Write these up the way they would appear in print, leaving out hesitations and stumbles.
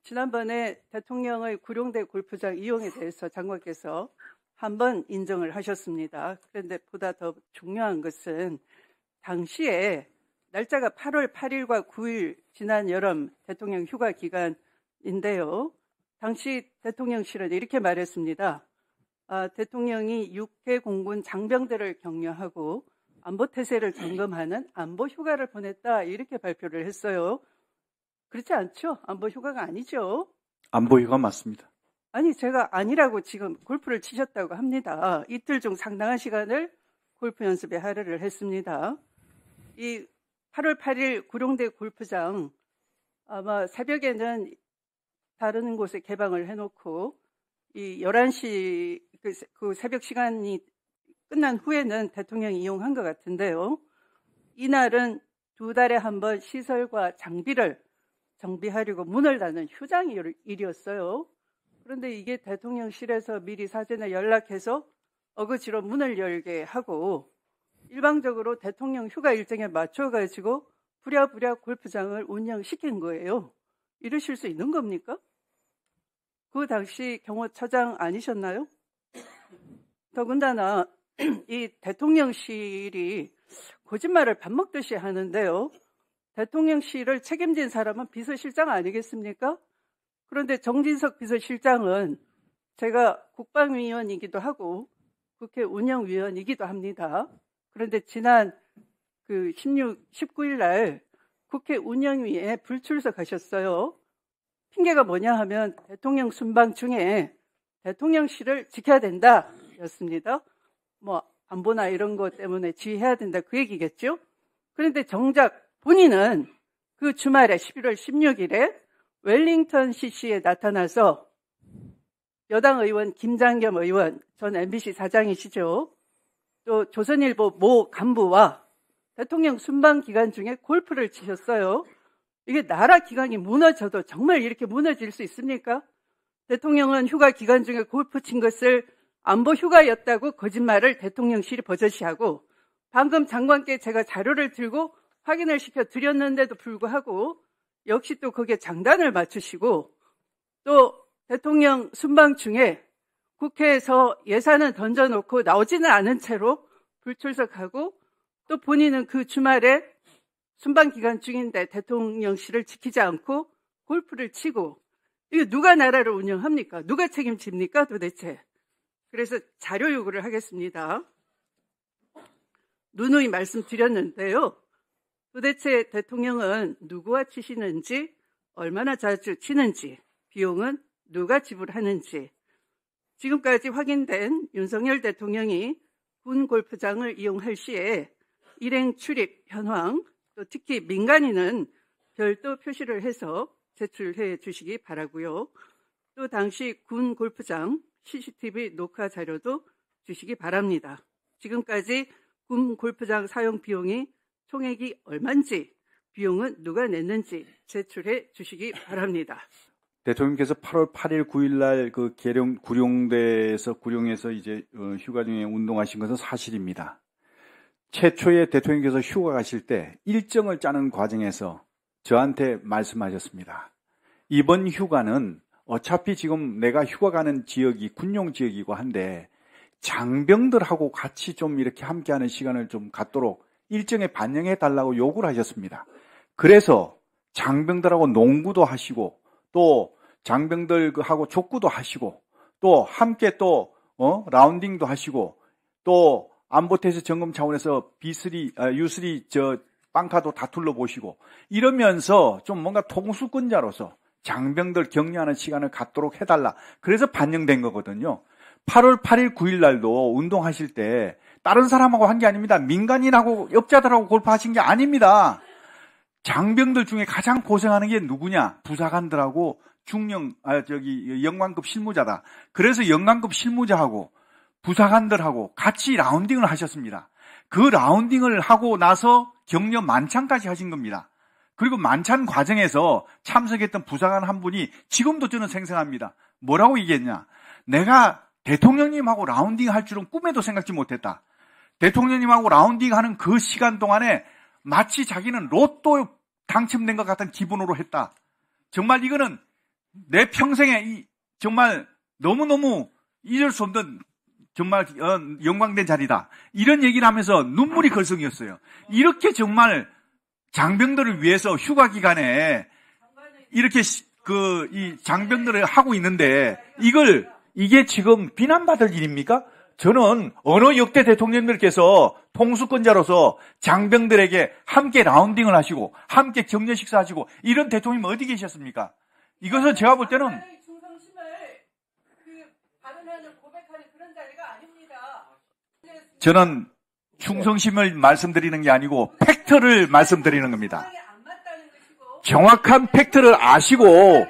지난번에 대통령의 구룡대 골프장 이용에 대해서 장관께서 한번 인정을 하셨습니다. 그런데 보다 더 중요한 것은 당시에 날짜가 8월 8일과 9일 지난 여름 대통령 휴가 기간인데요. 당시 대통령실은 이렇게 말했습니다. 대통령이 6개 공군 장병들을 격려하고 안보태세를 점검하는 안보휴가를 보냈다 이렇게 발표를 했어요. 그렇지 않죠? 안보휴가가 아니죠. 안보휴가 맞습니다. 아니 제가 아니라고 지금 골프를 치셨다고 합니다. 이틀 중 상당한 시간을 골프 연습에 할애를 했습니다. 이 8월 8일 구룡대 골프장 아마 새벽에는 다른 곳에 개방을 해놓고 이 11시 그 새벽 시간이 끝난 후에는 대통령이 이용한 것 같은데요. 이날은 2달에 한 번 시설과 장비를 정비하려고 문을 닫는 휴장 일이었어요. 그런데 이게 대통령실에서 미리 사전에 연락해서 어거지로 문을 열게 하고 일방적으로 대통령 휴가 일정에 맞춰가지고 부랴부랴 골프장을 운영시킨 거예요. 이러실 수 있는 겁니까? 그 당시 경호처장 아니셨나요? 더군다나 이 대통령실이 거짓말을 밥 먹듯이 하는데요. 대통령실을 책임진 사람은 비서실장 아니겠습니까? 그런데 정진석 비서실장은 제가 국방위원이기도 하고 국회 운영위원이기도 합니다. 그런데 지난 19일 날 국회 운영위에 불출석하셨어요. 핑계가 뭐냐 하면 대통령 순방 중에 대통령실을 지켜야 된다 였습니다. 뭐 안보나 이런 것 때문에 지휘해야 된다 그 얘기겠죠. 그런데 정작 본인은 그 주말에 11월 16일에 웰링턴 CC에 나타나서 여당 의원 김장겸 의원, 전 MBC 사장이시죠. 또 조선일보 모 간부와 대통령 순방 기간 중에 골프를 치셨어요. 이게 나라 기강이 무너져도 정말 이렇게 무너질 수 있습니까? 대통령은 휴가 기간 중에 골프 친 것을 안보 휴가였다고 거짓말을 대통령실이 버젓이하고 방금 장관께 제가 자료를 들고 확인을 시켜 드렸는데도 불구하고 역시 또 거기에 장단을 맞추시고 또 대통령 순방 중에 국회에서 예산을 던져놓고 나오지는 않은 채로 불출석하고 또 본인은 그 주말에 순방 기간 중인데 대통령실을 지키지 않고 골프를 치고 이거 누가 나라를 운영합니까? 누가 책임집니까 도대체? 그래서 자료 요구를 하겠습니다. 누누이 말씀드렸는데요. 도대체 대통령은 누구와 치시는지, 얼마나 자주 치는지, 비용은 누가 지불하는지, 지금까지 확인된 윤석열 대통령이 군 골프장을 이용할 시에 일행 출입 현황, 또 특히 민간인은 별도 표시를 해서 제출해 주시기 바라고요. 또 당시 군 골프장 CCTV 녹화 자료도 주시기 바랍니다. 지금까지 군 골프장 사용 비용이 총액이 얼마인지, 비용은 누가 냈는지 제출해 주시기 바랍니다. 대통령께서 8월 8일, 9일 날 그 구룡에서 이제 휴가 중에 운동하신 것은 사실입니다. 최초에 대통령께서 휴가 가실 때 일정을 짜는 과정에서 저한테 말씀하셨습니다. 이번 휴가는 어차피 지금 내가 휴가 가는 지역이 군용 지역이고 한데 장병들하고 같이 좀 이렇게 함께하는 시간을 좀 갖도록 일정에 반영해 달라고 요구를 하셨습니다. 그래서 장병들하고 농구도 하시고 또 장병들하고 족구도 하시고 또 함께 또 라운딩도 하시고 또 안보태세 점검 차원에서 U3 빵카도 다 둘러보시고 이러면서 좀 뭔가 통수권자로서 장병들 격려하는 시간을 갖도록 해달라. 그래서 반영된 거거든요. 8월 8일, 9일 날도 운동하실 때 다른 사람하고 한 게 아닙니다. 민간인하고 업자들하고 골프하신 게 아닙니다. 장병들 중에 가장 고생하는 게 누구냐? 부사관들하고 영관급 실무자다. 그래서 영관급 실무자하고 부사관들하고 같이 라운딩을 하셨습니다. 그 라운딩을 하고 나서 격려 만찬까지 하신 겁니다. 그리고 만찬 과정에서 참석했던 부사관 한 분이 지금도 저는 생생합니다. 뭐라고 얘기했냐? 내가 대통령님하고 라운딩 할 줄은 꿈에도 생각지 못했다. 대통령님하고 라운딩하는 그 시간 동안에 마치 자기는 로또 당첨된 것 같은 기분으로 했다. 정말 이거는 내 평생에 정말 너무너무 잊을 수 없는 정말 영광된 자리다. 이런 얘기를 하면서 눈물이 걸성이었어요. 이렇게 정말 장병들을 위해서 휴가 기간에 이렇게 이 장병들을 하고 있는데 이게 지금 비난받을 일입니까? 저는 어느 역대 대통령들께서 통수권자로서 장병들에게 함께 라운딩을 하시고 함께 격려 식사하시고 이런 대통령이 어디 계셨습니까? 이것은 제가 볼 때는 저는 충성심을 말씀드리는 게 아니고 팩트를 말씀드리는 겁니다. 정확한 팩트를 아시고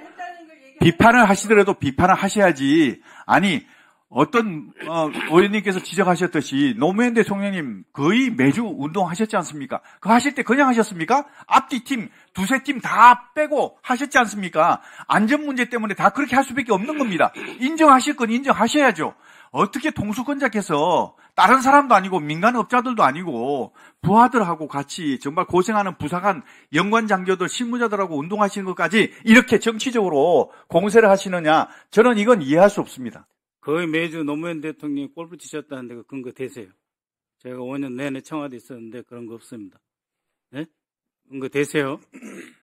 비판을 하시더라도 비판을 하셔야지. 아니 어떤 의원님께서 지적하셨듯이 노무현 대통령님 거의 매주 운동하셨지 않습니까? 그거 하실 때 그냥 하셨습니까? 앞뒤 팀, 두세 팀 다 빼고 하셨지 않습니까? 안전 문제 때문에 다 그렇게 할 수밖에 없는 겁니다. 인정하실 건 인정하셔야죠. 어떻게 통수권자께서 다른 사람도 아니고 민간업자들도 아니고 부하들하고 같이 정말 고생하는 부사관, 연관장교들, 실무자들하고 운동하시는 것까지 이렇게 정치적으로 공세를 하시느냐? 저는 이건 이해할 수 없습니다. 거의 매주 노무현 대통령이 골프 치셨다는데 그 근거 되세요? 제가 5년 내내 청와대에 있었는데 그런 거 없습니다. 네? 근거 되세요?